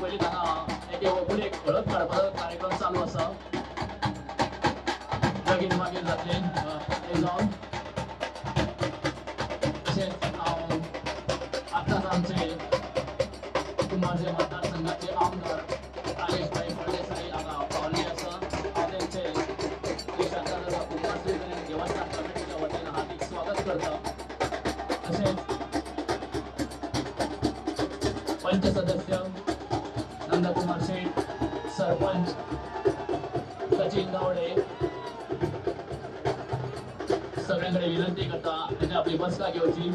पयलीं हांगा एक हळद काडपाचो कार्यक्रम चालू आसा लगीन मागीर जातलें ते जावन तशेंच हांव आतांच आमचे कुंभारजे मतदारसंघाचे आमदार राजेशभाई फळदेसाई हांगा पावल्ले आसा हांव तेंचे शांतादुर्गा कुंभारजे देवस्थान कमिटीच्या वतीन हार्दिक स्वागत करता तशेंच पंच सदस्य नंदकुमार शेठ सरपंच सचिन गावडे सगळ्यांकडे विनंती करता त्यांनी आपली बसका घेवची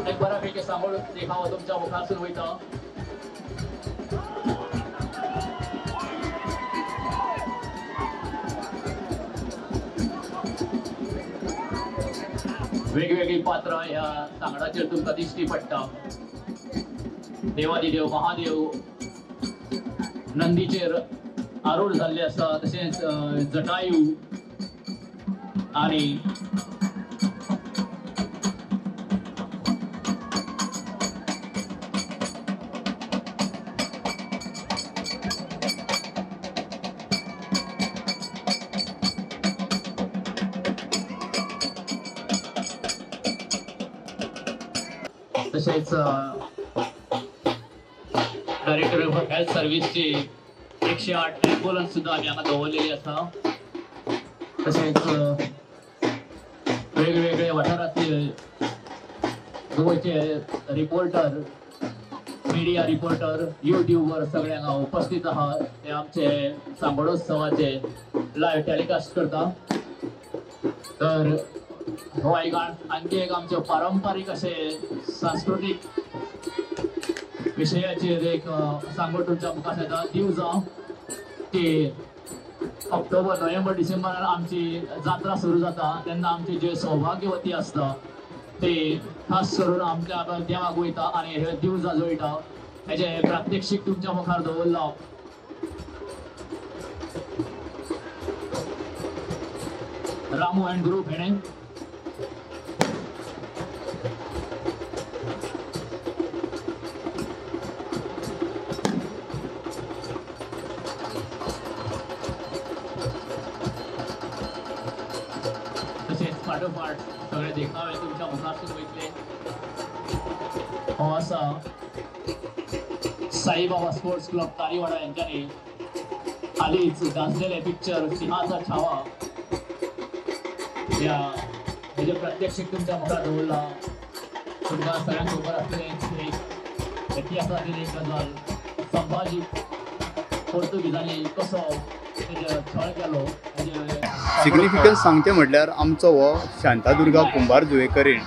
एक बऱ्यापैकी सांगोड देखावो तुमच्या मुखारसून वयता वेगवेगळी पात्र ह्या सांगडाचेर तुमकां दिश्टी पडटा देवादिदेव महादेव नंदीचेर आरूढ जाल्ले आसा तशेंच जटायू आणि तसेच डायरेक्टर ऑफ हेल्थ सर्व्हिसची 108 ॲम्ब्युलन्स सुद्धा आम्ही हांगा दवरलेली आसा तसेच वेगवेगळे वाठारांतले गोंयचे रिपोर्टर मिडिया रिपोर्टर युट्यूबर सगळे हांगा उपस्थित आहात ते आमचे सांगोडोत्सवाचे लायव्ह टेलिकास्ट करता तर हो एक आणखी एक आमचे पारंपारीक असे सांस्कृतिक विषयाचेर एक सांगोड तुमच्या मुखार येता दिवजां ती ऑक्टोबर नोव्हेंबर डिसेंबरान आमची जात्रा सुरू जाता तेन्ना आमचे जे सौभाग्यवती आसता ते खास करून आमच्या देवाक वयता आनी हे दिवजां जोडटा हेजे प्रात्यक्षीक तुमच्या मुखार दवरला रामू अँड ग्रुप हेणे फाटोफाट सगळे देखावे तुमच्या मुखारसून वयतले हो आसा साईबाबा स्पोर्ट्स क्लब तारीवाडा यांच्यानी हालीच गाजलेले पिक्चर सिंहाचा छावा या हेजे प्रात्यक्षिक तुमच्या मुखार दवरला तुमकां सगळ्यांक खबर आसलें एक इतिहासातील एक गजाल संभाजी पोर्तुगीजांनी कसो तेजे छळ केलो सिग्निफिकन्स सांगचे म्हटल्यार आमचो हो शांतादुर्गा कुंभार जुवेकरीण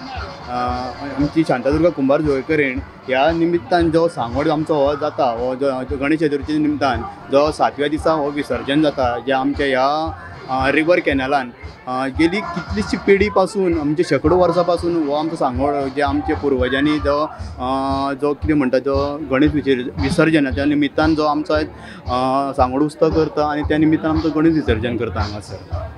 आमची शांतादुर्गा कुंभार जुवेकरीण ह्या निमित्तान जो सांगोड आमचो हो जाता हो जो गणेश चतुर्थी निमतान जो 7व्या दिसा हो विसर्जन जाता जे आमच्या ह्या रिवर कॅनलान गेली कितलीशी पिढी पासून म्हणजे शेकडो वर्सां पासून हो आमचो सांगोड जे आमच्या पुर्वजांनी जो कितें म्हणटा जो गणेश विसर्जनाच्या निमित्तान जो आमचो सांगोड उस्तो करता आनी त्या निमित्तान आमचो गणेश विसर्जन करता हांगासर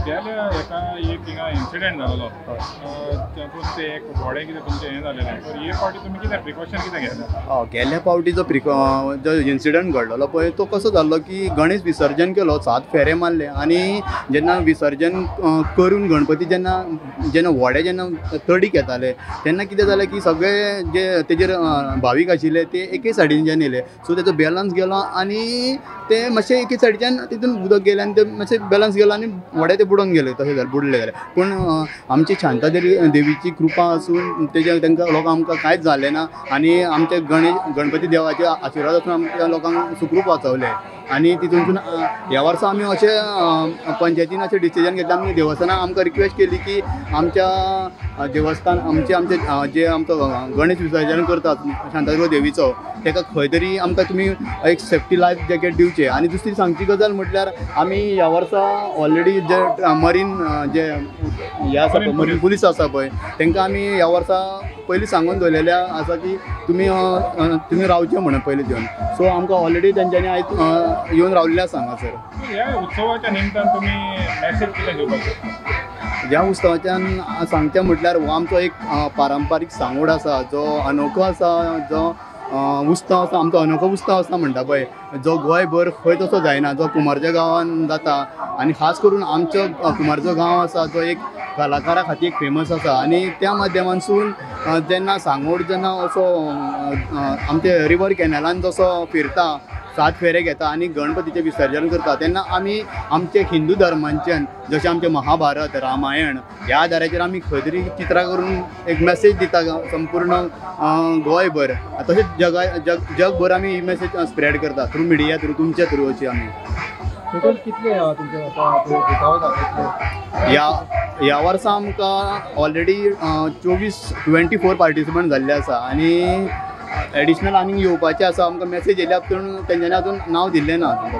गेल्या एका एक हिंगा इन्सिडेंट जाल्लो तातूंत ते एक व्हडें कितें तुमचें हें जालेलें तर हे फावटी तुमी कितें प्रिकॉशन कितें घेतलें गेल्या फावटी जो इन्सिडंट घडलेलो पळय तो कसो जाल्लो की गणेश विसर्जन केलो 7 फेरे मारले आनी जेन्ना विसर्जन करून गणपती जेन्ना व्हडे जेन्ना तडीक येताले तेन्ना कितें जालें की सगळे जे तेजेर भावीक आशिल्ले ते एके सायडीच्यान येयले सो तेजो बॅलन्स गेलो आनी ते मातशें एके सायडीच्यान तितून उदक गेलें आनी ते मातशें बॅलन्स गेलो आनी व्हडे ते बुडोवन गेले तशें जालें बुडले जाल्यार पूण आमची देवीची कृपा आसून तांकां लोकांक आमकां कांयच जालें ना आनी आमचे गणपती देवाचे आशिर्वाद आसून आमच्या लोकांक सुखरूप वाचवले आनी तितूनसून ह्या वर्सा आमी अशें पंचायतीन अशें डिसिजन घेतलें आमी देवस्थानाक आमकां रिक्वेस्ट केली की आमच्या देवस्थान आमचे जे आमचो गणेश विसर्जन करतात शांतादुर्गा देवीचो ताका खंय तरी आमकां तुमी एक सेफ्टी लायफ जॅकेट दिवचें आनी दुसरी सांगची गजाल म्हटल्यार आमी ह्या वर्सा ऑलरेडी जे मरीन जे हे आसा पळय मरीन पुलीस आसा पळय तांकां आमी ह्या वर्सा पयलीं सांगून दवरलेल्या आसा की तुमी रावचें म्हणून पयलीं येवन सो आमकां ऑलरेडी तेंच्यांनी आयज येवन रावल्ले आसा हांगासर ह्या उत्सवाच्या निमतान तुमी मॅसेज कितें दिवपाक ह्या उत्सवाच्यान सांगचें म्हटल्यार हो आमचो एक पारंपारीक सांगोड आसा जो अनोखो आसा, जो उत्सव आसा आमचो अनोखो उत्सव आसा म्हणटा पळय, जो गोंयभर खंय तसो जायना, जो कुमारजुव्या गांवांत जाता. आनी खास करून आमचो कुमारजुव्या गांव आसा जो एक कलाकारा खातीर एक फेमस आसा. आनी त्या माध्यमांसून जेन्ना सांगोड जेन्ना असो आमचे रिवर कॅनलान जसो फिरता, 7 फेरे घेता आनी गणपतीचें विसर्जन करता, तेन्ना आमी आमचे हिंदू धर्मांच्यान जशें आमचें महाभारत, रामायण ह्या आदाराचेर आमी खंय तरी चित्रां करून एक मेसेज दिता संपूर्ण गोंयभर. तशेंच जगभर आमी ही मेसेज स्प्रेड करता थ्रू मिडिया थ्रू, तुमच्या थ्रू अशी आमी. टोटल कितले तुमचे ह्या वर्सा आमकां ऑलरेडी 24 पार्टिसिपंट जाल्ले आसा आनी एडिशनल आनीक येवपाचे आसा. आमकां मेसेज येयल्या पूण तेंच्यांनी आजून नांव दिल्लें ना अजून.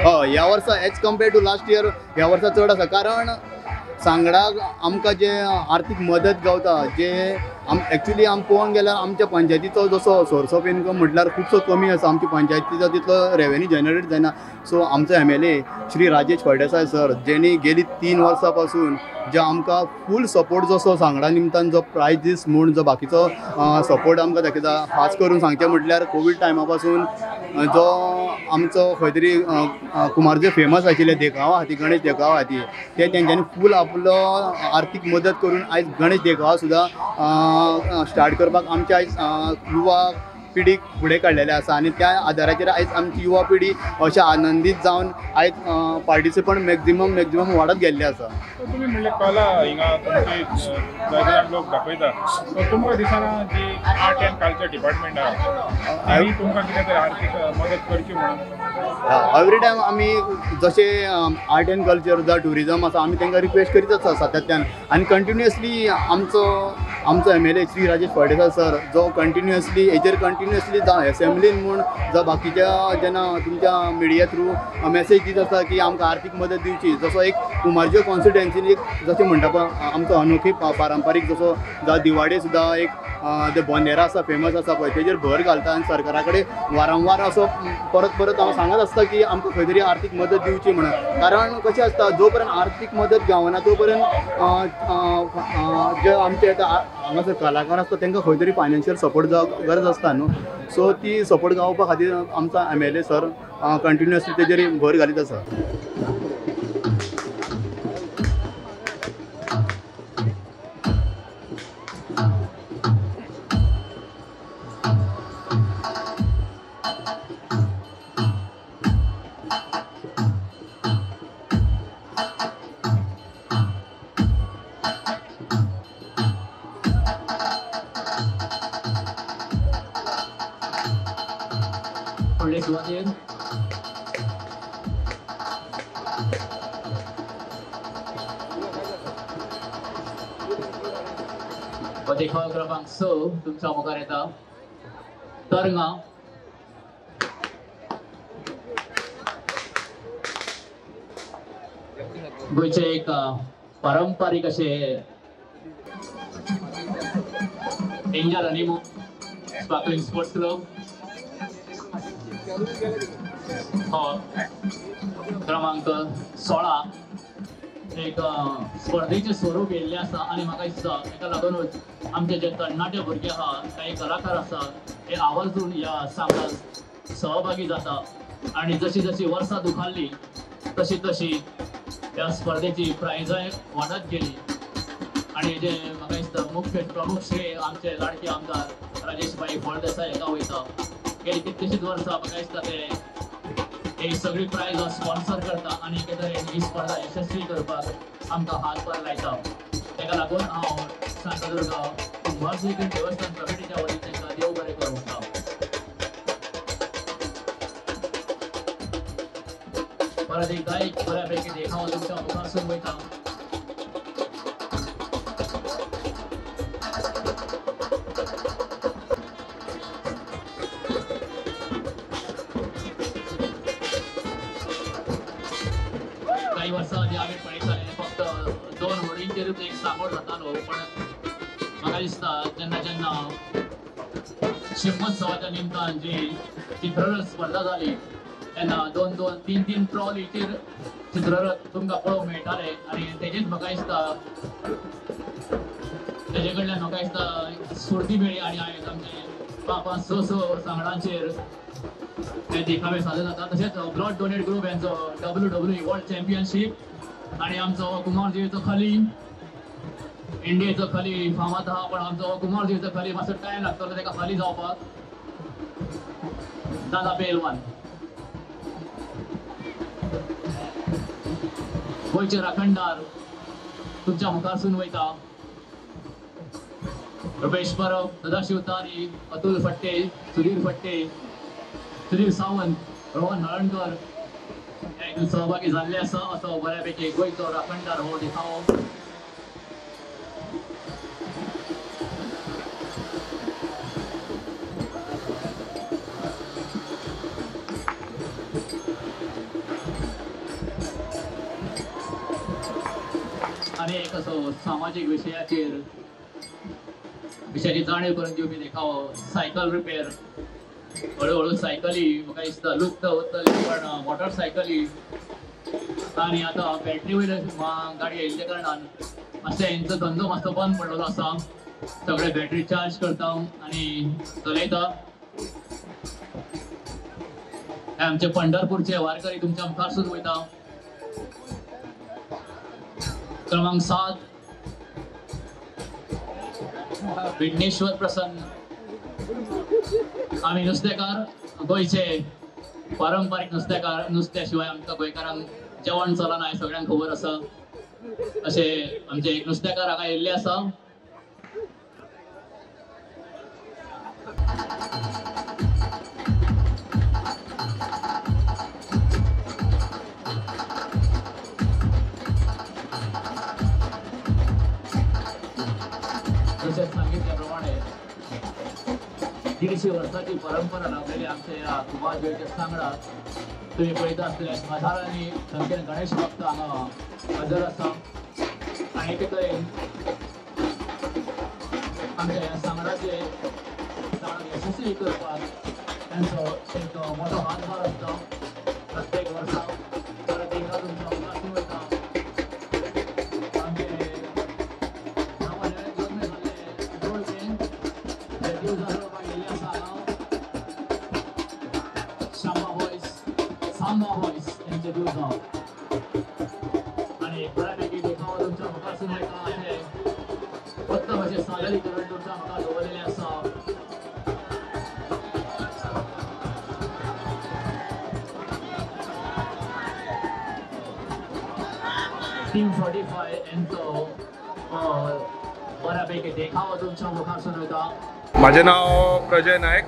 हय, ह्या वर्सा as compared to last year ह्या वर्सा चड आसा, कारण सांगडाक आमकां जे आर्थीक मदत गावता, जे एक्चुली आमी पळोवंक गेल्यार आमच्या पंचायतीचो जसो सोर्स ऑफ इनकम म्हटल्यार खुबसो कमी आसा. आमची पंचायतीचो तितलो रेवेन्यू जनरेट जायना. सो आमचो MLA श्री राजेश फळदेसाय सर, जेणी गेली 3 वर्सां पासून जे आमकां फूल सपोर्ट जसो सांगडा निमतान जो प्रायजीस म्हूण जो बाकीचो सपोर्ट आमकां दाखयता. खास करून सांगचें म्हटल्यार कोवीड टायमा पासून जो आमचो खंय तरी कुमारजुव्या फेमस आशिल्ले देखावा खातीर, गणेश देखावा खातीर, ते तेंच्यांनी फूल आपलो आर्थीक मदत करून आयज गणेश देखावा सुद्दां स्टार्ट करपाक आमच्या आयज युवा पिढीक फुडें काडलेले आसा. आनी त्या आदाराचेर आयज आमची युवा पिढी अशें आनंदीत जावन आयज पार्टिसिपंट मॅक्झिमम वाडत गेल्ले आसा. तुमी म्हणले कला हिंगा तुमची जायते लोक दाखयता, सो तुमकां दिसना जी आर्ट एंड कल्चर डिपार्टमेंट आहा ती तुमकां कितें तरी आर्थीक मदत करची म्हणून? एवरी टायम आमी जशें आर्ट एंड कल्चर जावं ट्युरिजम आसा, आमी तांकां रिक्वेस्ट करीत आसा सातत्यान. आनी कंटिन्युअसली आमचो MLA श्री राजेश फळदेसाय सर, जो कंटिन्युअसली जावं एसेंब्लीन म्हूण जावं बाकीच्या जेन्ना तुमच्या मिडिया थ्रू मेसेज दीत आसा की आमकां आर्थीक मदत दिवची. जसो एक कुमारजुव्या कॉन्स्टिट्युएन्सीन एक जशें म्हणटा पळय आमचो अनोखी पारंपारीक जसो जावं दिवाडे सुद्दां एक ते बोंदेरा आसा फेमस आसा पळय, तेजेर भर घालता आनी सरकारा कडेन वारंवार असो परत हांव सांगत आसता की आमकां खंय तरी आर्थीक मदत दिवची म्हणून. कारण कशें आसता, जो पर्यंत आर्थीक मदत गावना तो पर्यंत जे आमचे हांगासर कलाकार आसता तांकां खंय तरी फायनान्शियल सपोर्ट गरज आसता न्हू. सो ती सपोर्ट गावपा खातीर आमचो MLA सर कंटिन्युअसली तेजेर भर घालीत आसा. फुडले सुवातेर देखाव क्रमांक 6 तुमच्या मुखार येता. तरंगा गोंयचे एक पारंपारीक असे angel honeymoon sparkling sports club क्रमांक 16 एक स्पर्धेचे स्वरूप येयल्ले आसा. आनी म्हाका दिसता ताका लागूनच आमचे जे तरणाटे भुरगे आहा, काही कलाकार आसा, हे आवर्जून ह्या सांगडाक सहभागी जाता. आनी जशी जशी वर्सां दुखाल्ली तशी तशी ह्या स्पर्धेची प्रायजाय वाडत गेली. आनी जे म्हाका दिसता मुख्य प्रमुख श्रेय आमचे लाडके आमदार राजेशभाई फळदेसाय हाका वयता. गेली कितलीशीच वर्सां म्हाका दिसता ते ही सगळी प्रायज स्पॉन्सर करता आनी एके तरेन ही स्पर्धा यशस्वी करपाक आमकां हातभार लायता. ताका लागून हांव शांतादुर्ग कुंभारजुव्या देवस्थान कमिटीच्या वतीन तांकां देव बरें करूं म्हणटा. परत एकदा एक बऱ्यापैकी देखाव तुमच्या मुखारसून वयता. काही वर्सां आदी आमी पळयताले फक्त 2 होडींचेरूच एक सांगोड जातालो. पण म्हाका दिसता जेन्ना जेन्ना शिगमोत्सवाच्या निमतान जी चित्ररथ स्पर्धा जाली तेन्ना 2-2, 3-3 ट्रॉलीचेर चित्ररथ तुमकां पळोवंक मेळटाले आनी तेजेच म्हाका दिसता तेजे कडल्यान म्हाका दिसता स्फूर्ती मेळ्ळी आनी आयज आमचे 5-6 सांगडांचेर ते देखावे सादर जाता. तशेंच ब्लड डोनेट ग्रुप यांचो WWE वर्ल्ड चॅम्पियनशीप आनी आमचो कुमारजीचो खाली इंडियेचो खाली फामाद आहा पण आमचो कुमारजीचो खाली मातसो टायम लागतलो तेका खाली जावपाक. दादा पेलवान गोंयचे राखणदार तुमच्या मुखारसून वयता. रुपेश परब, सदाशिव तारी, अतुल फट्टे, सुधीर फट्टे, सुधीर सावंत, रोहन हळणकर हे सहभागी झाले आसा. असो बऱ्यापैकी गोंयचो राखणदार हो देखावो. आणि एक असो सामाजिक विषयाची जाणीव करून दिवपी देखावो. सायकल रिपेअर हळूहळू सायकली म्हाका दिसता लुप्त वतली पण मोटरसायकली आनी आतां बॅटरी वयले गाडी येयल्ल्या कारणान मातशें हेंचो धंदो मातसो बंद पडलेलो आसा. सगळे बॅटरी चार्ज करता आनी चलयता. हे आमचे पंढरपूरचे वारकरी तुमच्या मुखारसून वयता. क्रमांक 7 विघ्नेश्वर प्रसन्न. आम्ही नुस्तेकार गोंयचे पारंपारीक नुस्तेकार. नुस्त्या शिवाय आमकां गोंयकारांक जेवण चलना हें सगळ्यांक खबर आसा. अशे आमचे एक नुस्तेकार हांगा येयल्ले आसा. सांगितल्याप्रमाणे 150 वर्षाची परंपरा लाभलेली आमच्या या कुमारजीच्या सांगडात तुम्ही पळयता आसतले हजारांनी संख्येन गणेश भक्त हांगा हजर आसा. आनी एके तरेन आमच्या ह्या सांगडाचे यशस्वी करपाक तांचो एक मोठो हातभार आसता. प्रत्येक वर्सा परत एकदा तुमच्या मुखारसून वयता. आणि बऱ्यापैकी देखावा तुमच्या मुखारसून वयता. अशें उत्तम अशें सादरीकरण तुमच्या मुखार दवरलेलें आसा. टीम 45 यांचो बऱ्यापैकी देखावा तुमच्या मुखारसून वयता. माझे नाव प्रजय नायक.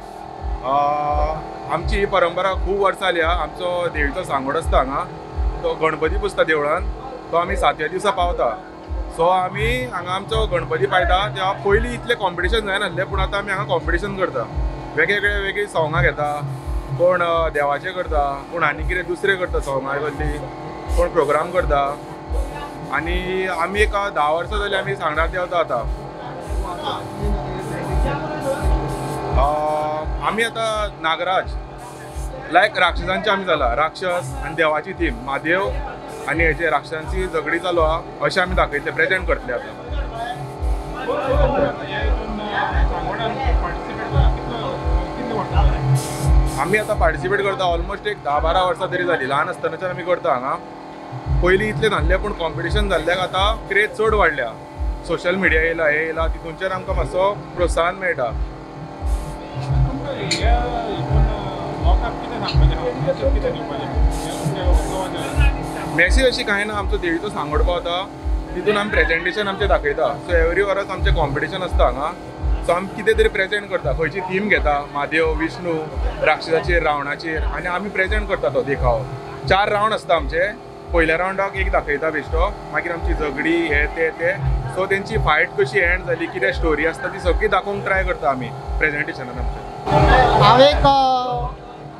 आमची ही परंपरा खूब वर्सां जाली. आमचो देवीचो सांगोड आसता हांगा तो गणपती पुजता देवळान. तो आमी 7व्या दिसा पावता. सो आमी हांगा आमचो गणपती पायता तेव्हा पयलीं इतलें कॉम्पिटिशन जायनासलें पूण आतां आमी हांगा कॉम्पिटिशन करता. वेगळी सॉंगां घेता. कोण देवाचें करता, कोण आनी कितें दुसरें करता सॉंगां कसली, कोण प्रोग्राम करता. आनी आमी एक 10 वर्सां जालीं आमी सांगडार देंवता आतां. आमी आतां नागराज लायक राक्षसांचे आमी जाला. राक्षस आनी देवाची थीम महादेव आनी हेचे राक्षसांची झगडी चालू आहा अशें आमी दाखयतले प्रेजेंट करतले आतां. आमी आतां पार्टिसिपेट करता ऑलमोस्ट एक 10-12 वर्सां तरी जाली. ल्हान आसतनाच्यान आमी करता हांगा. पयलीं इतलें नासलें पूण कॉम्पिटिशन जाल्ल्याक आतां क्रेज चड वाडल्या. सोशल मिडिया येयला हे येयला तितूंच्यान आमकां मातसो प्रोत्साहन मेळटा. मॅसेज अशी कांय ना. आमचो देवीचो सांगोड पावता तितून आमी प्रेजेंटेशन आमचें दाखयता. सो एवरी वर्स आमचें कॉम्पिटिशन आसता हांगा. सो आमी कितें तरी प्रेजेंट करता. खंयची थीम घेता महादेव, विष्णू, राक्षसाचेर, रावणाचेर आनी आमी प्रेजेंट करता तो देखाव. 4 रावंड आसता आमचे. पयल्या रावंडाक एक दाखयता बेश्टो, मागीर आमची झगडी हे ते. सो तेंची फायट कशी एंड जाली, कितें स्टोरी आसता ती सगळी दाखोवंक ट्राय करता आमी प्रेजेंटेशनान आमच्या. हांव एक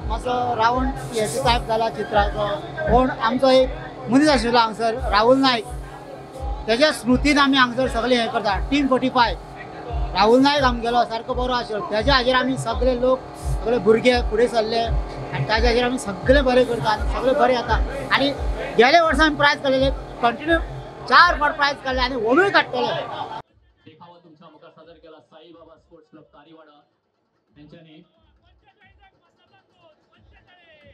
मातसो रावण हेचो टायप जाला चित्राचो. कोण आमचो एक मनीस आशिल्लो हांगसर राहुल नायक. तेज्या स्मृतीन आमी हांगसर सगळे हें करता. टीम 45 राहुल नायक आमगेलो सारको बरो आशिल्लो. तेज्या हाजेर आमी सगळे लोक सगळे भुरगे फुडें सरले आनी त्याच्याचेर आमी सगळे बरे करता आनी सगळे बरे येता आनी गेले वर्सा आमी प्रायज काडलेले कंटिन्यू 4 फावट प्रायज काडले आनी होमूय काडटले. देखावा तुमच्या मुखार सादर केला साईबाबा स्पोर्ट्स क्लब तारीवाडा यांच्यानी.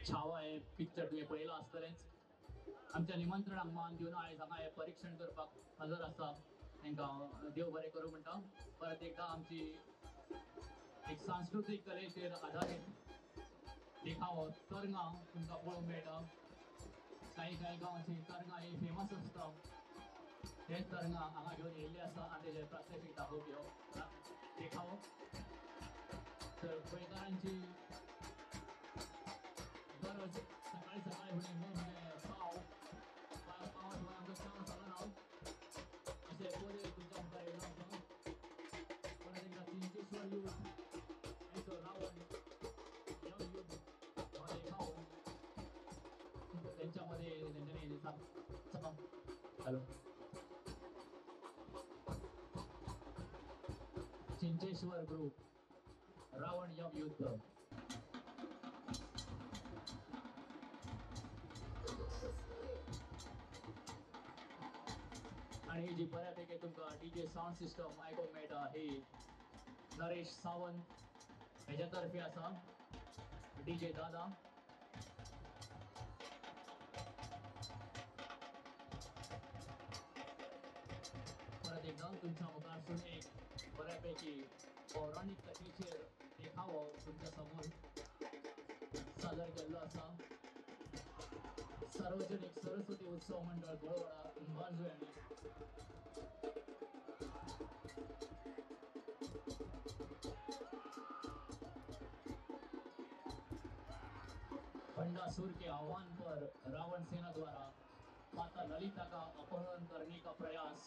छावा हे पिक्चर तुम्ही पळयला आसतलेच. आमच्या निमंत्रणाक मान दिवन आयज हांगा हे परीक्षण करपाक हजर आसा तांकां देव बरें करूं म्हणटा. परत एकदा आमची एक सांस्कृतीक कलेचेर आधारीत देखावो तरंगां तुमकां पळोवंक मेळटा. काही गांवांची तरंगां ही फेमस आसता. हे तरंगां हांगा घेवन येयल्ले आसा आनी तेजे प्रात्यक्षीक दाखोवप ह्यो देखावो. तर गोंयकारांची गरज सकाळी सकाळी म्हणजे पाव शिवाय आमचो च्या चलना अशें पयले तुमच्या मुखार येयलो आसा. पण तांकां चिंचेश्वर यूथ हेचो रावण यंग यूथ हो देखावो त्यांच्यामध्ये त्यांच्यानी hello Chincheshwar group Ravan young youth club. आणि ही जी बऱ्यापैकी तुमकां डीजे साऊंड सिस्टम आयकूंक मेळटा ही नरेश सावंत हेच्या तर्फे आसा. डीजे दादा परत एकदा तुमच्या मुखारसून एक बऱ्यापैकी पौराणिक कथेचेर देखावो तुमच्या समोर सादर केल्लो आसा. सार्वजनिक सरस्वती उत्सव मंडळ गोळवाडा अंबाजू यांनी बंडासुर के आह्वान पर रावण सेना द्वारा माता ललिता का अपहरण करने का प्रयास.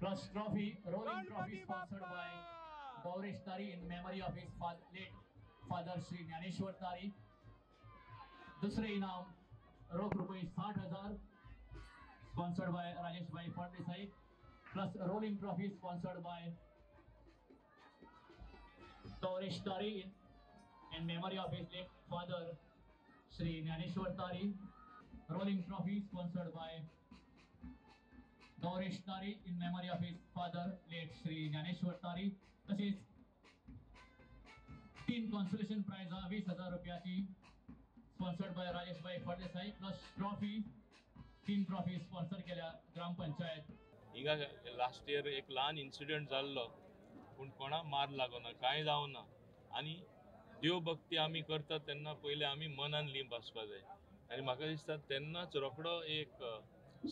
Plus trophy rolling trophy sponsored by Gauresh Tari in memory of his late father Shri Dnyaneshwar Tari. दूसरे इनाम रोख रुपये 60,000 sponsored by Rajesh bhai Phaldesai. Plus rolling trophy sponsored by Gauresh Tari in memory of his late father Shri Dnyaneshwar Tari. Rolling trophy sponsored by Gauresh Tari in memory of his father late Shri Dnyaneshwar Tari. तसेच 3 consolation price 20,000 रुपयाची sponsored by Rajesh bhai Phaldesai. Plus trophy 3 trophy sponsor केल्या ग्रामपंचायत. हिंगा last year एक ल्हान incident जाल्लो पूण कोणा मार लागना कांय जावना. आनी देव भक्ती आमी करता तेन्ना पयलीं आमी मनान लींप आसपा जाय. आनी म्हाका दिसता तेन्नाच रोखडो एक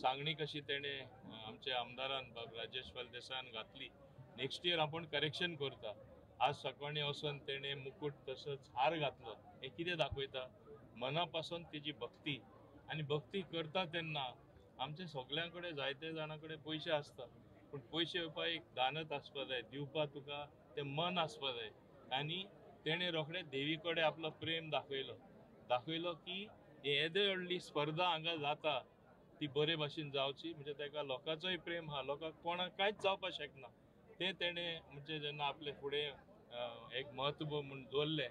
सांगणी कशी तेणें आमच्या आमदारान राजेश फळदेसायान घातली. नेक्स्ट इयर आपण करेक्शन करता. आज सकाळी वचून तेणें मुकुट तसोच हार घातलो. हें कितें दाखयता मना पासून तेजी भक्ती. आनी भक्ती करता तेन्ना आमचे सगळ्यां कडेन जायते जाणां कडेन पयशे आसता पूण पयशे येवपाक एक दानत आसपा जाय. दिवपाक तुका तें मन आसपा जाय. आनी तेणें रोखडे देवी कडेन आपलो प्रेम दाखयलो की येदे व्हडली स्पर्धा हांगा जाता ती बरे भाशेन जावची. म्हणजे ताका लोकांचोय प्रेम आहा. लोकांक कोणाक कांयच जावपाक शकना तें तेणें म्हणजे जेन्ना आपले फुडें एक म्हत्व म्हूण दवरलें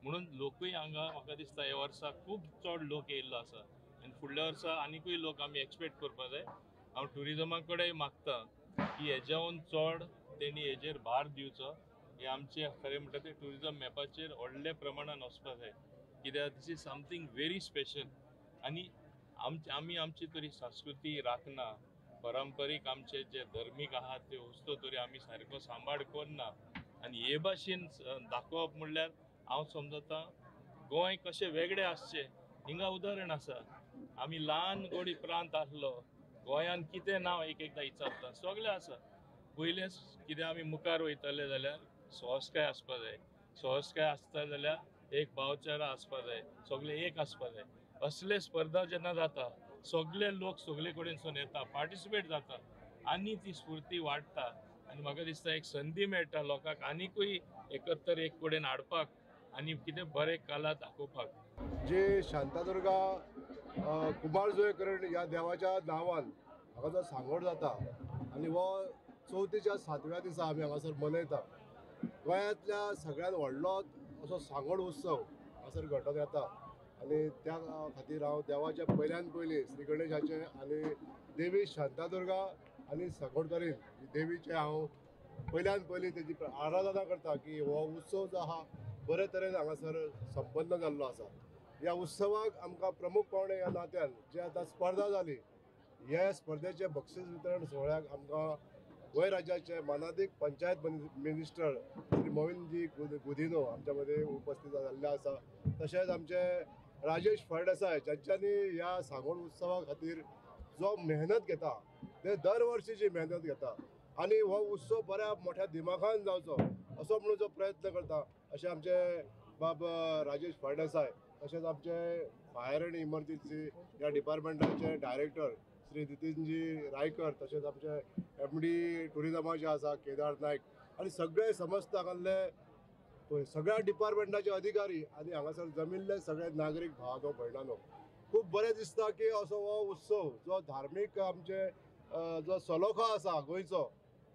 म्हणून लोकूय हांगा म्हाका दिसता हे वर्सा खूब चड लोक येयल्लो आसा. आनी फुडल्या वर्सा आनीकूय लोक आमी एक्सपेक्ट करपा जाय. हांव ट्युरिजमा कडेन मागता की हेज्याहून चड तेणी हेजेर भार दिवचो. हे आमचे खरें म्हणटा तें ट्युरिजम मॅपाचेर व्हडल्या प्रमाणान वचपा जाय. कित्याक दिस इज समथींग व्हेरी स्पेशल. आनी आमी आमची तरी संस्कृती राखना. पारंपारीक आमचे जे धर्मीक आहात ते वस्तू तरी आमी सारको सांबाळ करना. आनी हे भाशेन दाखोवप म्हणल्यार हांव समजता गोंय कशें वेगळें आसचें. हिंगा उदाहरण आसा. आमी ल्हान गोडी प्रांत आसलो. गोंयान कितें नांव एकदां विचारता सगळें आसा. पयलें कितें आमी मुखार वयतले जाल्यार संस्कार आसपा जाय. संस्कार आसता जाल्यार एक भावचारा आसपा जाय. सगळें एक आसपा जाय. असले स्पर्धा जेन्ना जाता सगळे लोक सगळे कडेनसून येता पार्टिसिपेट जाता आनी ती स्फूर्ती वाडटा. आनी म्हाका दिसता एक संदी मेळटा लोकांक आनीकूय एकत्र एक कडेन हाडपाक आनी कितें बरें कला दाखोवपाक. जे शांतादुर्गा कुंभारजुंवेकर ह्या देवाच्या नांवान हांगा जो सांगोड जाता आनी हो चवथीच्या 7व्या दिसा आमी हांगासर मनयता. गोंयांतल्या सगळ्यात व्हडलो असो सांगोड उत्सव हांगासर घडोवन येता आनी त्या खातीर हांव देवाचे पयल्यान पयलीं श्री गणेशाचे आनी देवी शांतादुर्गा आनी सांगोडकरीण देवीचे हांव पयल्यान पयलीं तेजी आराधना करता की हो उत्सव जो आहा बरे तरेन हांगासर संपन्न जाल्लो आसा. ह्या उत्सवाक आमकां प्रमुख पावणे ह्या नात्यान जे आतां स्पर्धा जाली हे स्पर्धेचे बक्षीस वितरण सोहळ्याक आमकां गोंय राज्याचे मानादीक पंचायत मिनिस्टर श्री मोविनजी गुदिनो आमच्या मदीं उपस्थित जाल्ले आसा. तशेंच आमचे राजेश फळदेसाय ज्यांच्यांनी ह्या सांगोड उत्सवा खातीर जो मेहनत घेता ते दर वर्षीची मेहनत घेता आनी हो उत्सव बऱ्या मोठ्या दिमाखान जावचो असो म्हणून जो प्रयत्न करता अशें आमचे बाब राजेश फळदेसाय तशेंच आमचे फायर एंड इमर्जन्सी ह्या डिपार्टमेंटाचे डायरेक्टर श्री नितीनजी रायकर तशेंच आमचे MD टुरिजमाचे आसा केदार नायक आनी सगळे समस्त हांगासले सगळ्या डिपार्टमेंटाचे अधिकारी आनी हांगासर जमिल्ले सगळे नागरीक भावानो भयणानो खूब बरें दिसता की असो हो उत्सव जो धार्मीक आमचे जो सलोखा आसा गोंयचो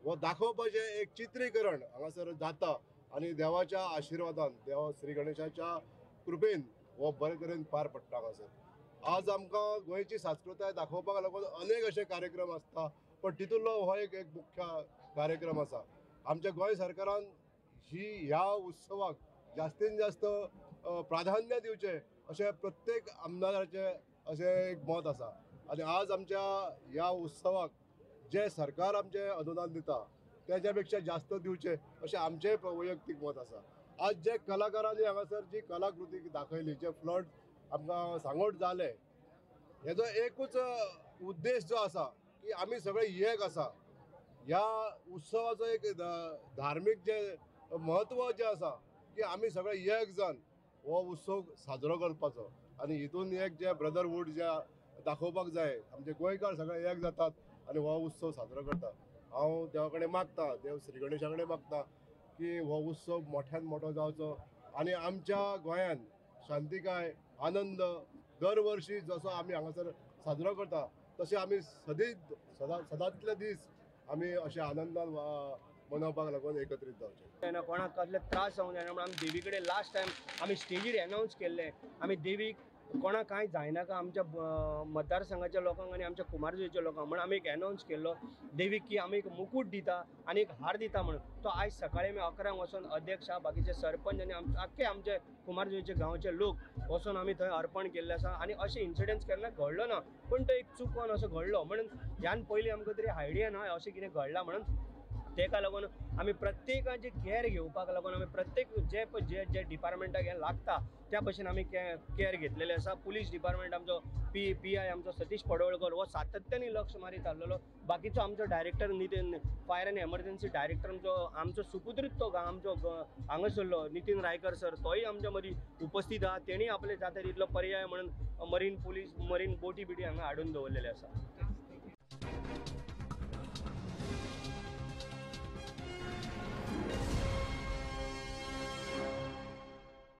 हो दाखोवपाचें एक चित्रीकरण हांगासर जाता आनी देवाच्या आशिर्वादान देव श्री गणेशाच्या कृपेन हो बरे तरेन पार पडटा हांगासर. आज आमकां गोंयची संस्कृताय दाखोवपाक लागून अनेक अशे कार्यक्रम आसता पण तितूंतलो हो एक मुख्य कार्यक्रम आसा. आमच्या गोंय सरकारान ह्या उत्सवाक जास्तीत जास्त प्राधान्य दिवचें अशें प्रत्येक आमदाराचें अशें एक मत आसा आनी आज आमच्या ह्या उत्सवाक जे सरकार आमचें अनुदान दिता तेच्या पेक्षा जास्त दिवचें अशें आमचें वैयक्तीक मत आसा. आज जे कलाकारांनी हांगासर जी कलाकृती दाखयली जे फ्लड आमकां सांगोड जाले हेजो एकूच उद्देश जो आसा की आमी सगळे एक आसा. ह्या उत्सवाचो एक धार्मीक जे महत्व जे आसा की आमी सगळे एक जावन हो उत्सव साजरो करपाचो आनी हितून एक जे ब्रदरहूड जे दाखोवपाक जाय आमचे गोंयकार सगळे एक जातात आनी हो उत्सव साजरो करतात. हांव देवा कडेन मागता देव श्री गणेशा कडेन मागता की हो उत्सव मोठ्यान मोठो जावचो आनी आमच्या गोंयान शांतिकाय आनंद दर वर्षी जसो आमी हांगासर साजरो करता तशें आमी सदांतले दीस आमी अशे आनंदान मनोवपाक लागून एकत्रीत जावचे. कोणाक कसले त्रास जावंक जायना म्हणून आमी देवी कडेन लास्ट टायम आमी स्टेजीर अनावन्स केल्ले आमी देवीक कोणाक कांय जायनाका आमच्या मतदारसंघाच्या लोकांक आनी आमच्या कुमारजुंवेच्या लोकांक म्हणून आमी एक अनावन्स केल्लो देवीक की आमी एक मुकूट दिता आनी एक हार दिता म्हणून. तो आयज सकाळी आमी 11 वचून अध्यक्ष बाकीचे सरपंच आनी आख्खे आमचे कुमारजुंवेचे गांवचे लोक वचून आमी थंय अर्पण केल्ले आसा आनी अशें इन्सिडंट्स केन्ना घडलो ना पूण तो एक चुकोन असो घडलो म्हणून ह्यान पयलीं आमकां तरी आयडिया ना अशें कितें घडलां म्हणून. तेका लागून आमी प्रत्येकाची कॅर घेवपाक लागून आमी प्रत्येक जे जे डिपार्टमेंटाक हें लागता त्या भशेन आमी कॅर घेतलेले आसा. पुलीस डिपार्टमेंट आमचो PI आमचो सतीश पडवळकर हो सातत्यानी लक्ष मारीत आसलेलो. बाकीचो आमचो director Nitin fire end emergency director आमचो सुपुत्रीत तो आमचो हांगासरलो नितीन रायकर सर तोय आमच्या मदीं उपस्थित आहा. तेणी आपले जाता तितलो पर्याय म्हणून मरीन पुलीस मरीन बोटी बिटी हांगा हाडून दवरलेले आसा.